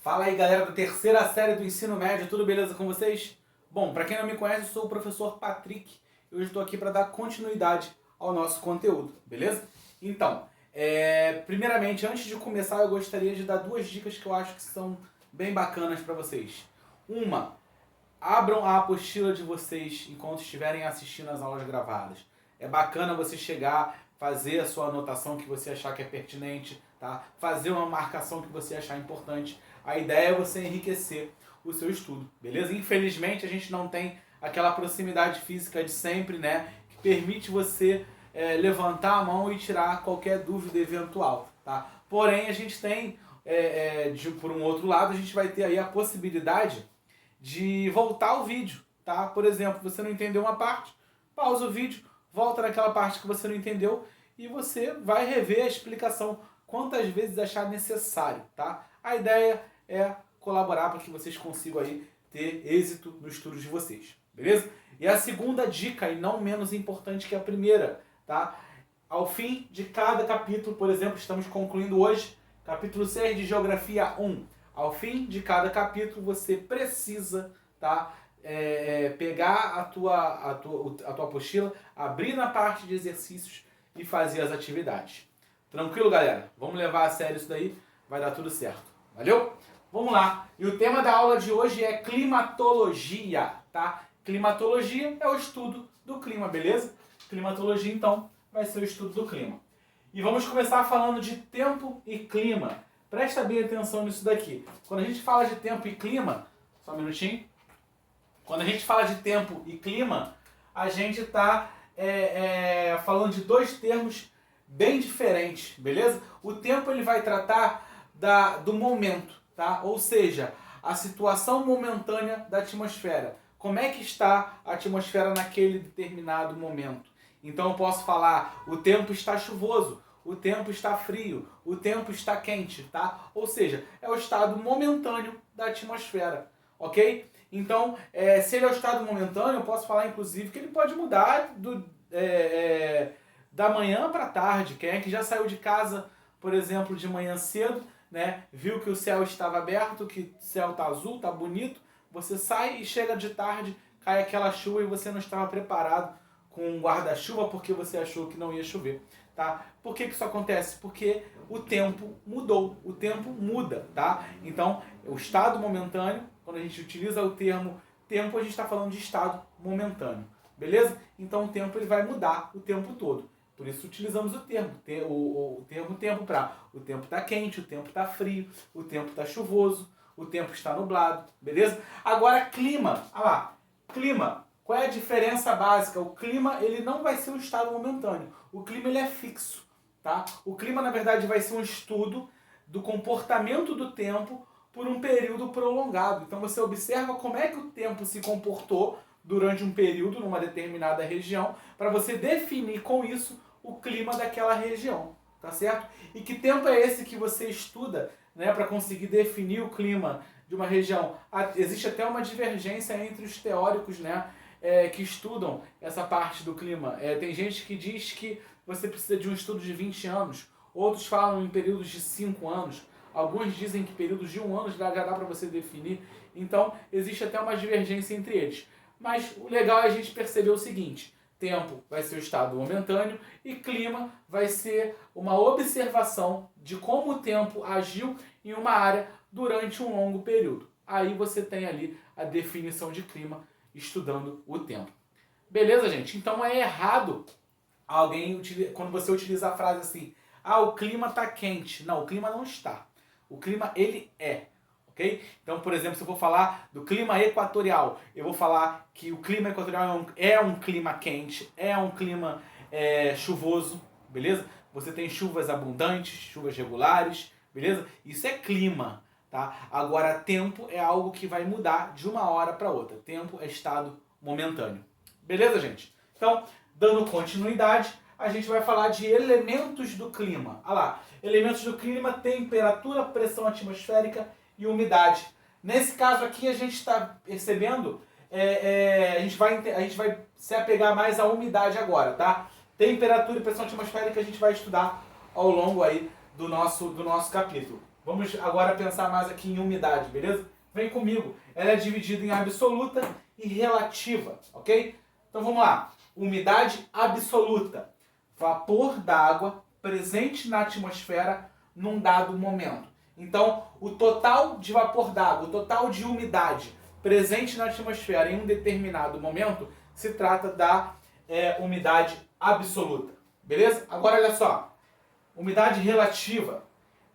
Fala aí, galera da terceira série do ensino médio, tudo beleza com vocês? Bom, para quem não me conhece, eu sou o professor Patrick e hoje estou aqui para dar continuidade ao nosso conteúdo, beleza? Então, primeiramente, antes de começar, eu gostaria de dar duas dicas que eu acho que são bem bacanas para vocês. Uma, abram a apostila de vocês enquanto estiverem assistindo as aulas gravadas. É bacana você chegar, fazer a sua anotação que você achar que é pertinente, tá? Fazer uma marcação que você achar importante. A ideia é você enriquecer o seu estudo, beleza? Infelizmente a gente não tem aquela proximidade física de sempre, né? Que permite você levantar a mão e tirar qualquer dúvida eventual, tá? Porém a gente tem, por um outro lado, a gente vai ter aí a possibilidade de voltar o vídeo, tá? Por exemplo, você não entendeu uma parte, pausa o vídeo, volta naquela parte que você não entendeu e você vai rever a explicação quantas vezes achar necessário, tá? A ideia é colaborar para que vocês consigam aí ter êxito no estudo de vocês, beleza? E a segunda dica, e não menos importante que a primeira, tá? Ao fim de cada capítulo, por exemplo, estamos concluindo hoje, capítulo 6 de Geografia 1. Ao fim de cada capítulo, você precisa, tá? Pegar a tua apostila, abrir na parte de exercícios e fazer as atividades. Tranquilo, galera? Vamos levar a sério isso daí, vai dar tudo certo. Valeu? Vamos lá. E o tema da aula de hoje é climatologia, tá? Climatologia é o estudo do clima, beleza? Climatologia, então, vai ser o estudo do clima. E vamos começar falando de tempo e clima. Presta bem atenção nisso daqui. Quando a gente fala de tempo e clima, só um minutinho. Quando a gente fala de tempo e clima, a gente está falando de dois termos bem diferentes, beleza? O tempo ele vai tratar do momento, tá? Ou seja, a situação momentânea da atmosfera. Como é que está a atmosfera naquele determinado momento? Então eu posso falar, o tempo está chuvoso, o tempo está frio, o tempo está quente, tá? Ou seja, é o estado momentâneo da atmosfera, ok? Então, se ele é o estado momentâneo, eu posso falar inclusive que ele pode mudar da manhã para tarde. Quem é que já saiu de casa, por exemplo, de manhã cedo, né? Viu que o céu estava aberto, que o céu está azul, está bonito, você sai e chega de tarde, cai aquela chuva e você não estava preparado com um guarda-chuva porque você achou que não ia chover, tá? Por que isso acontece? Porque o tempo mudou, o tempo muda, tá? Então, o estado momentâneo, quando a gente utiliza o termo tempo, a gente está falando de estado momentâneo, beleza? Então o tempo ele vai mudar o tempo todo. Por isso utilizamos o termo tempo para o tempo está quente, o tempo está frio, o tempo está chuvoso, o tempo está nublado, beleza? Agora clima, olha lá, clima. Qual é a diferença básica? O clima ele não vai ser um estado momentâneo. O clima ele é fixo, tá? O clima na verdade vai ser um estudo do comportamento do tempo por um período prolongado. Então você observa como é que o tempo se comportou durante um período numa determinada região para você definir com isso o clima daquela região, tá certo? E que tempo é esse que você estuda, né, para conseguir definir o clima de uma região? Existe até uma divergência entre os teóricos, né, que estudam essa parte do clima. Tem gente que diz que você precisa de um estudo de 20 anos, outros falam em períodos de 5 anos, alguns dizem que períodos de 1 ano já dá para você definir. Então existe até uma divergência entre eles. Mas o legal é a gente perceber o seguinte: tempo vai ser o estado momentâneo e clima vai ser uma observação de como o tempo agiu em uma área durante um longo período. Aí você tem ali a definição de clima estudando o tempo. Beleza, gente? Então é errado quando você utiliza a frase assim: o clima está quente. Não, o clima não está. O clima ele é. Okay? Então, por exemplo, se eu for falar do clima equatorial, eu vou falar que o clima equatorial é um clima quente, é um clima chuvoso, beleza? Você tem chuvas abundantes, chuvas regulares, beleza? Isso é clima, tá? Agora, tempo é algo que vai mudar de uma hora para outra. Tempo é estado momentâneo. Beleza, gente? Então, dando continuidade, a gente vai falar de elementos do clima. Olha lá, elementos do clima: temperatura, pressão atmosférica e umidade. Nesse caso aqui a gente está percebendo, a gente vai se apegar mais à umidade agora, tá? Temperatura e pressão atmosférica a gente vai estudar ao longo aí do nosso capítulo. Vamos agora pensar mais aqui em umidade, beleza? Vem comigo. Ela é dividida em absoluta e relativa, ok? Então vamos lá. Umidade absoluta. Vapor d'água presente na atmosfera num dado momento. Então, o total de vapor d'água, o total de umidade presente na atmosfera em um determinado momento se trata da umidade absoluta. Beleza? Agora olha só. Umidade relativa.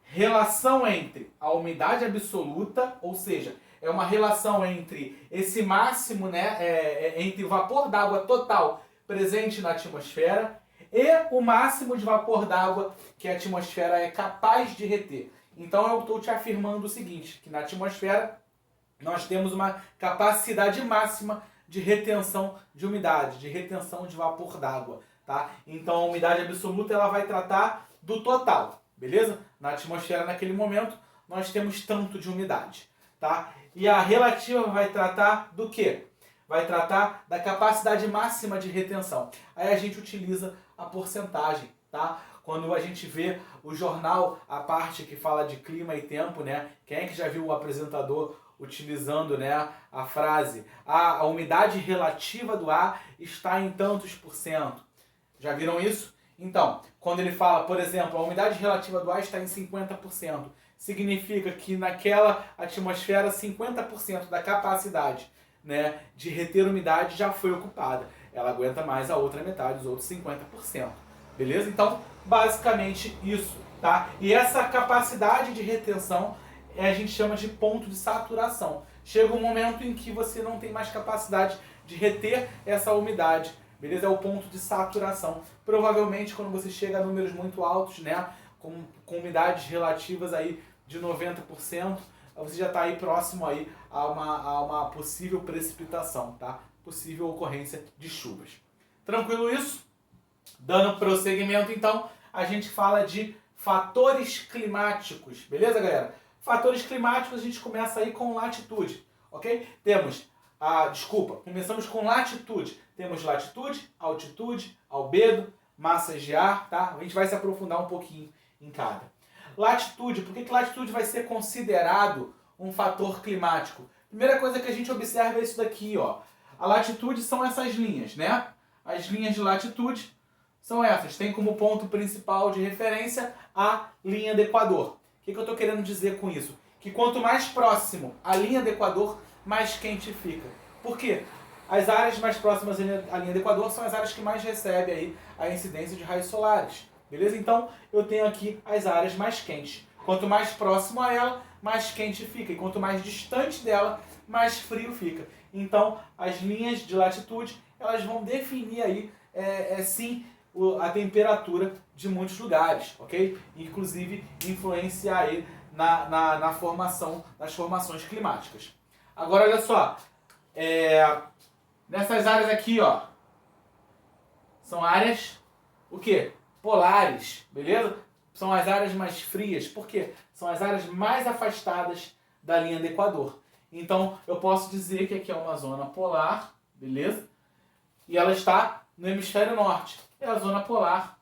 Relação entre a umidade absoluta, ou seja, é uma relação entre esse máximo, né, entre o vapor d'água total presente na atmosfera e o máximo de vapor d'água que a atmosfera é capaz de reter. Então eu estou te afirmando o seguinte, que na atmosfera nós temos uma capacidade máxima de retenção de umidade, de retenção de vapor d'água, tá? Então a umidade absoluta ela vai tratar do total, beleza? Na atmosfera naquele momento nós temos tanto de umidade, tá? E a relativa vai tratar do quê? Vai tratar da capacidade máxima de retenção. Aí a gente utiliza a porcentagem, tá? Quando a gente vê o jornal, a parte que fala de clima e tempo, né? Quem é que já viu o apresentador utilizando, né, a frase a umidade relativa do ar está em tantos por cento? Já viram isso? Então, quando ele fala, por exemplo, a umidade relativa do ar está em 50%, significa que naquela atmosfera 50% da capacidade, né, de reter umidade já foi ocupada. Ela aguenta mais a outra metade, os outros 50%. Beleza? Então, basicamente isso, tá? E essa capacidade de retenção a gente chama de ponto de saturação. Chega um momento em que você não tem mais capacidade de reter essa umidade. Beleza? É o ponto de saturação. Provavelmente quando você chega a números muito altos, né, com umidades relativas aí de 90%, você já está aí próximo aí a uma possível precipitação, tá? Possível ocorrência de chuvas. Tranquilo isso? Dando prosseguimento, então, a gente fala de fatores climáticos. Beleza, galera? Fatores climáticos a gente começa aí com latitude, ok? Temos começamos com latitude. Temos latitude, altitude, albedo, massas de ar, tá? A gente vai se aprofundar um pouquinho em cada. Latitude, por que latitude vai ser considerado um fator climático? Primeira coisa que a gente observa é isso daqui, ó. A latitude são essas linhas, né? As linhas de latitude são essas. Tem como ponto principal de referência a linha do Equador. O que eu estou querendo dizer com isso? Que quanto mais próximo à linha do Equador, mais quente fica. Por quê? As áreas mais próximas à linha do Equador são as áreas que mais recebem aí a incidência de raios solares. Beleza? Então, eu tenho aqui as áreas mais quentes. Quanto mais próximo a ela, mais quente fica. E quanto mais distante dela, mais frio fica. Então, as linhas de latitude, elas vão definir aí, sim, a temperatura de muitos lugares, ok? Inclusive, influenciar aí na formação, nas formações climáticas. Agora, olha só. Nessas áreas aqui, ó, são áreas, o quê? Polares, beleza? São as áreas mais frias. Por quê? São as áreas mais afastadas da linha do Equador. Então, eu posso dizer que aqui é uma zona polar, beleza? E ela está no hemisfério norte. É a zona polar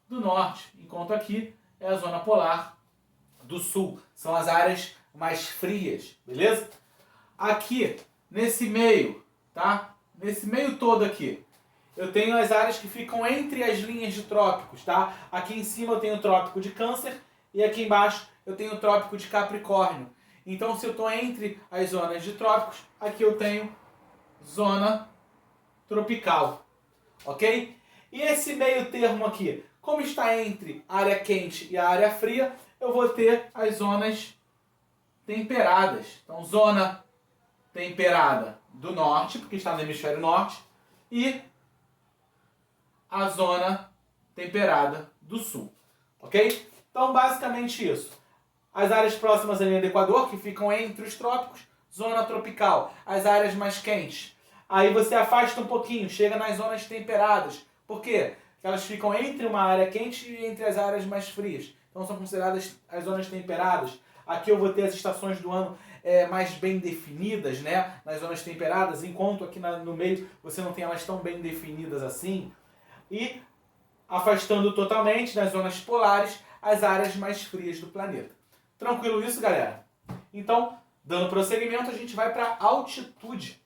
do norte, enquanto aqui é a zona polar do sul. São as áreas mais frias, beleza? Aqui, nesse meio, tá? Nesse meio todo aqui, eu tenho as áreas que ficam entre as linhas de trópicos, tá? Aqui em cima eu tenho o trópico de Câncer e aqui embaixo eu tenho o trópico de Capricórnio. Então, se eu estou entre as zonas de trópicos, aqui eu tenho zona tropical, ok? E esse meio termo aqui, como está entre a área quente e a área fria, eu vou ter as zonas temperadas. Então, zona temperada do norte, porque está no hemisfério norte, e a zona temperada do sul, ok? Então, basicamente isso. As áreas próximas à linha do Equador, que ficam entre os trópicos, zona tropical. As áreas mais quentes. Aí você afasta um pouquinho, chega nas zonas temperadas. Por quê? Porque elas ficam entre uma área quente e entre as áreas mais frias. Então são consideradas as zonas temperadas. Aqui eu vou ter as estações do ano mais bem definidas, né? Nas zonas temperadas, enquanto aqui no meio você não tem elas tão bem definidas assim. E afastando totalmente nas zonas polares as áreas mais frias do planeta. Tranquilo isso, galera? Então, dando prosseguimento, a gente vai para altitude.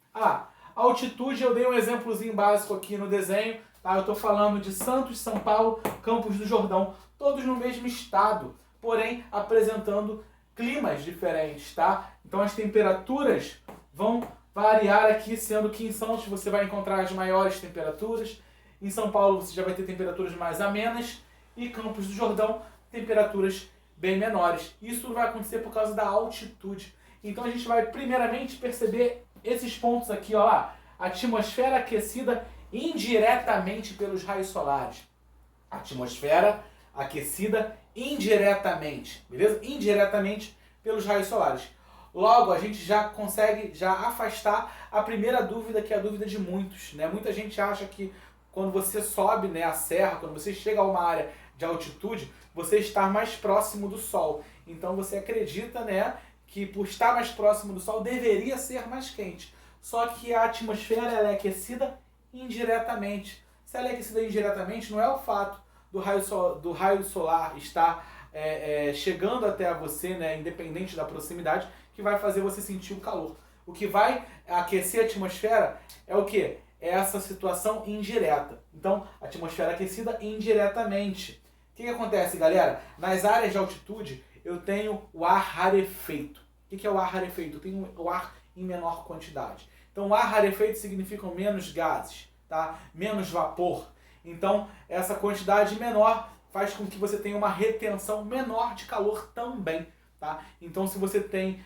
Altitude, eu dei um exemplozinho básico aqui no desenho, tá? Eu estou falando de Santos, São Paulo, Campos do Jordão, todos no mesmo estado, porém apresentando climas diferentes, tá? Então as temperaturas vão variar aqui, sendo que em Santos você vai encontrar as maiores temperaturas, em São Paulo você já vai ter temperaturas mais amenas e Campos do Jordão, temperaturas bem menores. Isso vai acontecer por causa da altitude. Então a gente vai primeiramente perceber esses pontos aqui, ó lá. Atmosfera aquecida indiretamente pelos raios solares. Atmosfera aquecida indiretamente, beleza? Indiretamente pelos raios solares. Logo, a gente já consegue afastar a primeira dúvida, que é a dúvida de muitos, né? Muita gente acha que quando você sobe, né, a serra, quando você chega a uma área de altitude, você está mais próximo do Sol. Então você acredita, né, que por estar mais próximo do Sol deveria ser mais quente. Só que a atmosfera ela é aquecida indiretamente. Se ela é aquecida indiretamente, não é o fato do raio solar estar chegando até você, né, independente da proximidade, que vai fazer você sentir o calor. O que vai aquecer a atmosfera é o quê? É essa situação indireta. Então, atmosfera aquecida indiretamente. O que acontece, galera? Nas áreas de altitude, eu tenho o ar rarefeito. O que é o ar rarefeito? Eu tenho o ar em menor quantidade. Então, o ar rarefeito significa menos gases, tá? Menos vapor. Então, essa quantidade menor faz com que você tenha uma retenção menor de calor também, tá? Então, se você tem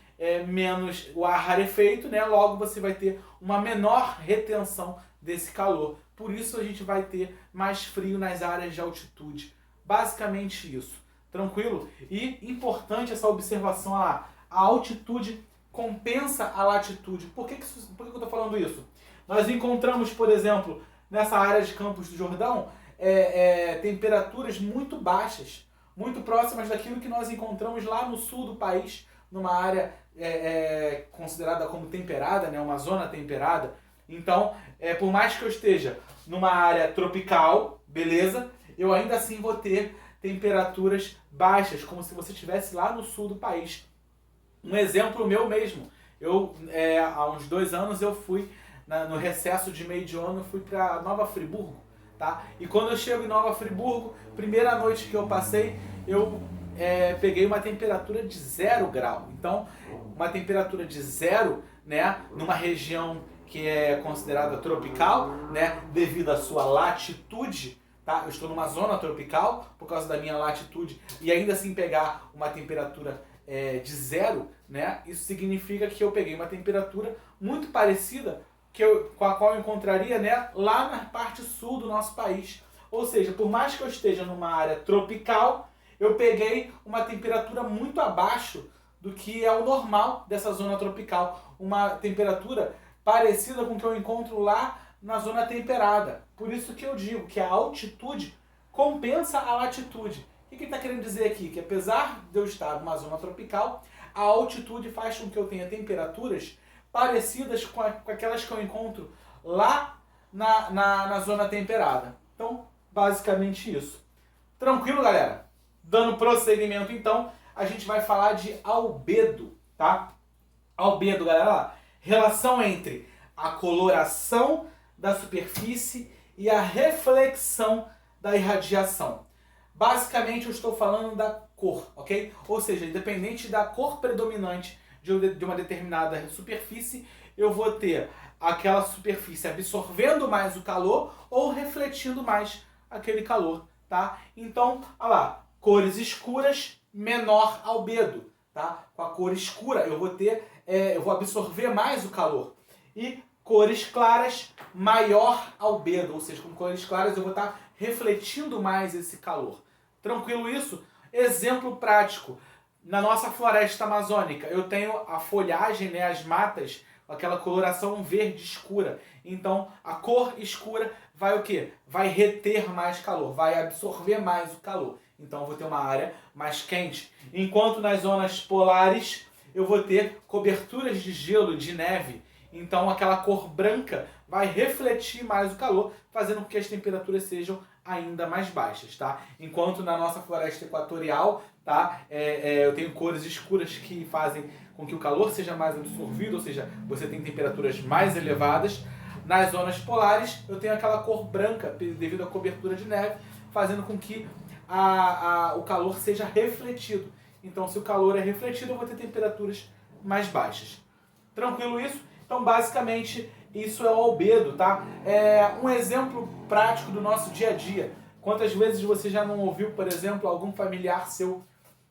menos o ar rarefeito, né, logo você vai ter uma menor retenção desse calor. Por isso, a gente vai ter mais frio nas áreas de altitude. Basicamente isso. Tranquilo? E importante essa observação lá. A altitude compensa a latitude. Por que eu estou falando isso? Nós encontramos, por exemplo, nessa área de Campos do Jordão, temperaturas muito baixas, muito próximas daquilo que nós encontramos lá no sul do país, numa área considerada como temperada, né, uma zona temperada. Então, por mais que eu esteja numa área tropical, beleza, eu ainda assim vou ter temperaturas baixas, como se você estivesse lá no sul do país. Um exemplo meu mesmo, há uns 2 anos eu fui, no recesso de meio de ano, eu fui para Nova Friburgo, tá? E quando eu chego em Nova Friburgo, primeira noite que eu passei, eu peguei uma temperatura de 0 grau. Então, uma temperatura de 0, né, numa região que é considerada tropical, né, devido à sua latitude, tá? Eu estou numa zona tropical por causa da minha latitude e ainda assim pegar uma temperatura de 0, né, isso significa que eu peguei uma temperatura muito parecida com a qual eu encontraria, né, lá na parte sul do nosso país. Ou seja, por mais que eu esteja numa área tropical, eu peguei uma temperatura muito abaixo do que é o normal dessa zona tropical. Uma temperatura parecida com o que eu encontro lá na zona temperada. Por isso que eu digo que a altitude compensa a latitude. O que ele está querendo dizer aqui? Que apesar de eu estar numa zona tropical, a altitude faz com que eu tenha temperaturas parecidas com aquelas que eu encontro lá na zona temperada. Então, basicamente isso. Tranquilo, galera? Dando prosseguimento, então, a gente vai falar de albedo, tá? Albedo, galera, relação entre a coloração da superfície e a reflexão da irradiação. Basicamente, eu estou falando da cor, ok? Ou seja, independente da cor predominante de uma determinada superfície, eu vou ter aquela superfície absorvendo mais o calor ou refletindo mais aquele calor, tá? Então, olha lá, cores escuras, menor albedo, tá? Com a cor escura eu vou absorver mais o calor. E cores claras, maior albedo, ou seja, com cores claras eu vou estar refletindo mais esse calor. Tranquilo isso? Exemplo prático. Na nossa floresta amazônica, eu tenho a folhagem, né, as matas, aquela coloração verde escura. Então, a cor escura vai o quê? Vai reter mais calor, vai absorver mais o calor. Então, eu vou ter uma área mais quente. Enquanto nas zonas polares, eu vou ter coberturas de gelo, de neve. Então, aquela cor branca vai refletir mais o calor, fazendo com que as temperaturas sejam ainda mais baixas, tá? Enquanto na nossa floresta equatorial, tá? Eu tenho cores escuras que fazem com que o calor seja mais absorvido, ou seja, você tem temperaturas mais elevadas. Nas zonas polares, eu tenho aquela cor branca devido à cobertura de neve, fazendo com que o calor seja refletido. Então, se o calor é refletido, eu vou ter temperaturas mais baixas. Tranquilo isso? Então, basicamente, isso é o albedo, tá? Um exemplo prático do nosso dia a dia. Quantas vezes você já não ouviu, por exemplo, algum familiar seu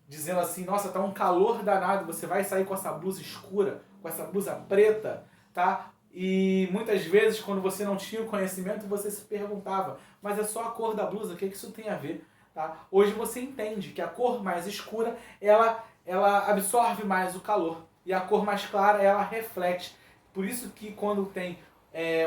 dizendo assim, nossa, tá um calor danado, você vai sair com essa blusa escura, com essa blusa preta, tá? E muitas vezes, quando você não tinha o conhecimento, você se perguntava, mas é só a cor da blusa, o que isso tem a ver? Tá? Hoje você entende que a cor mais escura, ela absorve mais o calor. E a cor mais clara, ela reflete. Por isso que quando tem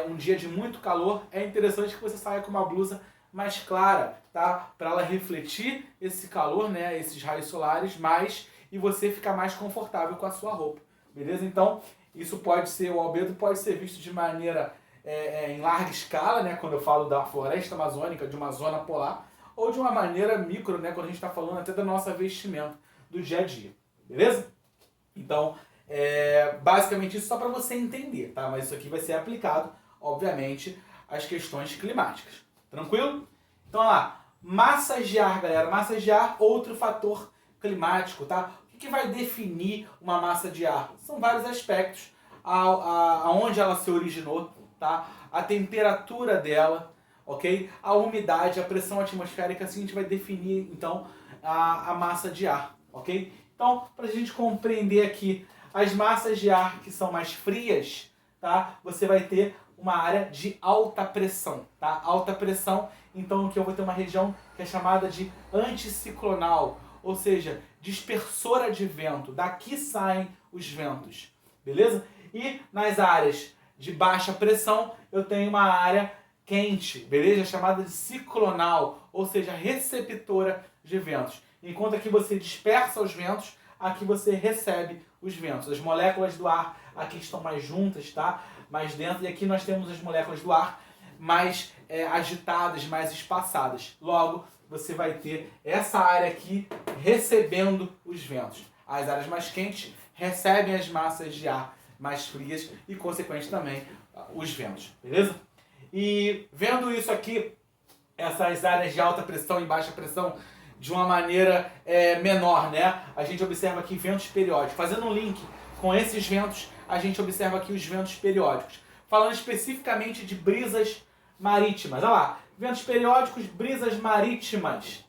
um dia de muito calor, é interessante que você saia com uma blusa mais clara, tá? Para ela refletir esse calor, né? Esses raios solares mais, e você ficar mais confortável com a sua roupa. Beleza? Então, isso pode ser, o albedo pode ser visto de maneira em larga escala, né? Quando eu falo da floresta amazônica, de uma zona polar, ou de uma maneira micro, né? Quando a gente está falando até da nossa vestimenta do dia a dia. Beleza? Então, basicamente isso só para você entender, tá? Mas isso aqui vai ser aplicado, obviamente, às questões climáticas. Tranquilo? Então, olha lá. Massas de ar, galera. Massas de ar, outro fator climático, tá? O que vai definir uma massa de ar? São vários aspectos. Aonde ela se originou, tá? A temperatura dela, ok? A umidade, a pressão atmosférica, assim a gente vai definir, então, a massa de ar, ok? Então, para a gente compreender aqui, as massas de ar que são mais frias, tá? Você vai ter uma área de alta pressão, tá? Alta pressão, então que eu vou ter uma região que é chamada de anticiclonal, ou seja, dispersora de vento. Daqui saem os ventos, beleza? E nas áreas de baixa pressão, eu tenho uma área quente, beleza? Chamada de ciclonal, ou seja, receptora de ventos. Enquanto aqui você dispersa os ventos, aqui você recebe os ventos. As moléculas do ar aqui estão mais juntas, tá? Mais dentro, e aqui nós temos as moléculas do ar mais agitadas, mais espaçadas. Logo, você vai ter essa área aqui recebendo os ventos. As áreas mais quentes recebem as massas de ar mais frias e, consequentemente, também os ventos. Beleza? E vendo isso aqui, essas áreas de alta pressão e baixa pressão, de uma maneira menor, né? A gente observa aqui ventos periódicos. Fazendo um link com esses ventos, a gente observa aqui os ventos periódicos. Falando especificamente de brisas marítimas. Olha lá, ventos periódicos, brisas marítimas.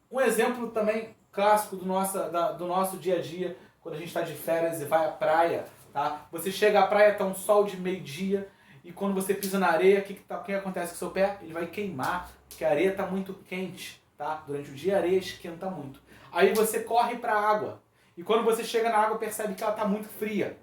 Um exemplo também clássico do nosso dia a dia, quando a gente está de férias e vai à praia, tá? Você chega à praia, está um sol de meio-dia, e quando você pisa na areia, o que acontece com o seu pé? Ele vai queimar, porque a areia está muito quente, tá? Durante o dia a areia esquenta muito. Aí você corre para a água, e quando você chega na água, percebe que ela está muito fria.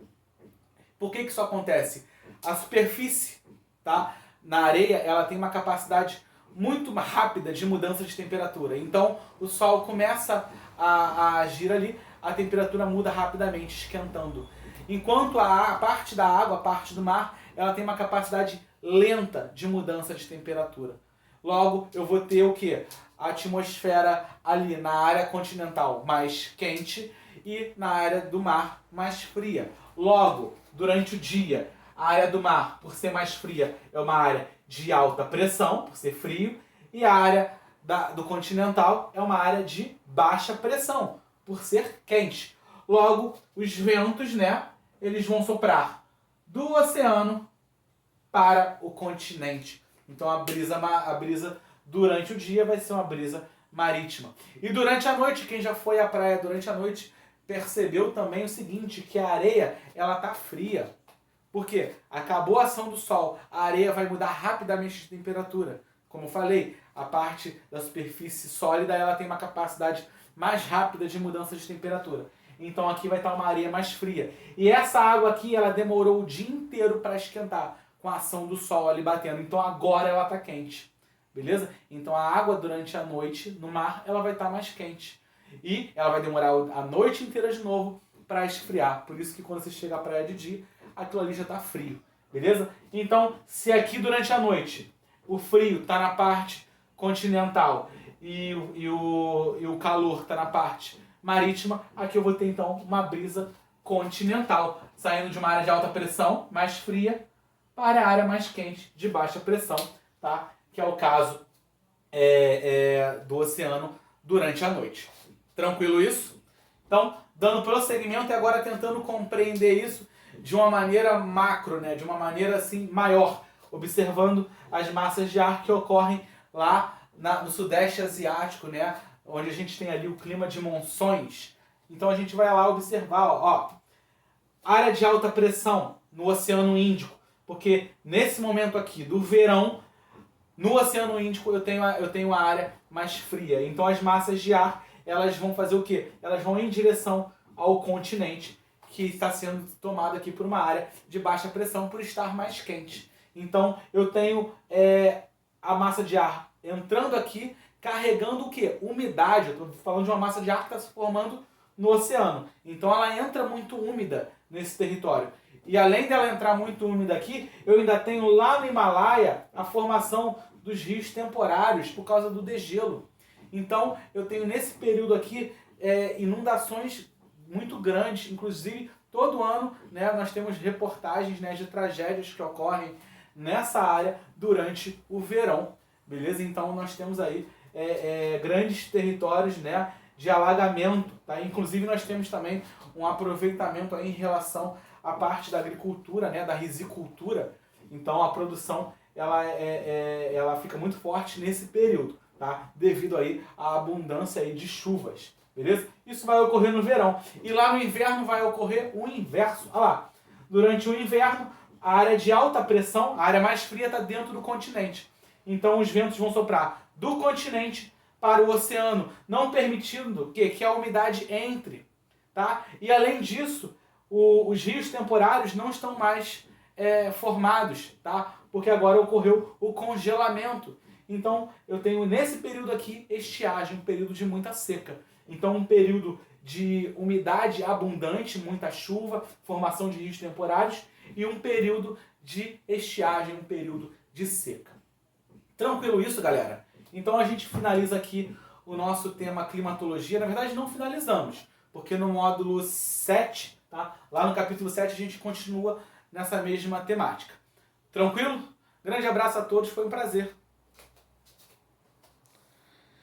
Por que isso acontece? A superfície, tá? Na areia, ela tem uma capacidade muito rápida de mudança de temperatura. Então, o sol começa a agir ali, a temperatura muda rapidamente, esquentando. Enquanto a parte da água, a parte do mar, ela tem uma capacidade lenta de mudança de temperatura. Logo, eu vou ter o quê? A atmosfera ali na área continental mais quente e na área do mar mais fria. Logo, durante o dia, a área do mar, por ser mais fria, é uma área de alta pressão, por ser frio, e a área do continental é uma área de baixa pressão, por ser quente. Logo, os ventos, né, eles vão soprar do oceano para o continente. Então a brisa durante o dia vai ser uma brisa marítima. E durante a noite, quem já foi à praia durante a noite percebeu também o seguinte, que a areia, ela tá fria. Por quê? Acabou a ação do sol, a areia vai mudar rapidamente de temperatura. Como eu falei, a parte da superfície sólida, ela tem uma capacidade mais rápida de mudança de temperatura. Então aqui vai estar uma areia mais fria. E essa água aqui, ela demorou o dia inteiro para esquentar, com a ação do sol ali batendo. Então agora ela está quente. Beleza? Então a água durante a noite no mar, ela vai estar mais quente. E ela vai demorar a noite inteira de novo para esfriar. Por isso que quando você chega à praia de dia, aquilo ali já está frio. Beleza? Então, se aqui durante a noite o frio está na parte continental e o calor está na parte marítima, aqui eu vou ter então uma brisa continental, saindo de uma área de alta pressão, mais fria, para a área mais quente, de baixa pressão, tá? Que é o caso do oceano durante a noite. Tranquilo isso? Então, dando prosseguimento e agora tentando compreender isso de uma maneira macro, né? De uma maneira assim maior, observando as massas de ar que ocorrem lá no Sudeste Asiático, né? Onde a gente tem ali o clima de monções. Então a gente vai lá observar, ó, área de alta pressão no Oceano Índico, porque nesse momento aqui do verão, no Oceano Índico eu tenho a área mais fria. Então as massas de ar, elas vão fazer o quê? Elas vão em direção ao continente, que está sendo tomado aqui por uma área de baixa pressão por estar mais quente. Então eu tenho a massa de ar entrando aqui, carregando o quê? Umidade. Eu estou falando de uma massa de ar que está se formando no oceano. Então ela entra muito úmida nesse território. E além dela entrar muito úmida aqui, eu ainda tenho lá no Himalaia a formação dos rios temporários por causa do degelo. Então eu tenho nesse período aqui inundações muito grandes, inclusive todo ano, né, nós temos reportagens, né, de tragédias que ocorrem nessa área durante o verão, beleza? Então nós temos aí grandes territórios, né, de alagamento, tá? Inclusive nós temos também um aproveitamento aí em relação à parte da agricultura, né, da risicultura. Então a produção ela fica muito forte nesse período, tá? Devido aí à abundância aí de chuvas, beleza? Isso vai ocorrer no verão. E lá no inverno vai ocorrer o inverso. Olha lá, durante o inverno, a área de alta pressão, a área mais fria, está dentro do continente. Então os ventos vão soprar do continente para o oceano, não permitindo que a umidade entre, tá? E além disso, os rios temporários não estão mais formados, tá? Porque agora ocorreu o congelamento. Então eu tenho nesse período aqui estiagem, um período de muita seca. Então um período de umidade abundante, muita chuva, formação de rios temporários, e um período de estiagem, um período de seca. Tranquilo isso, galera? Então a gente finaliza aqui o nosso tema climatologia. Na verdade não finalizamos, porque no módulo 7, tá? Lá no capítulo 7 a gente continua nessa mesma temática. Tranquilo? Grande abraço a todos, foi um prazer.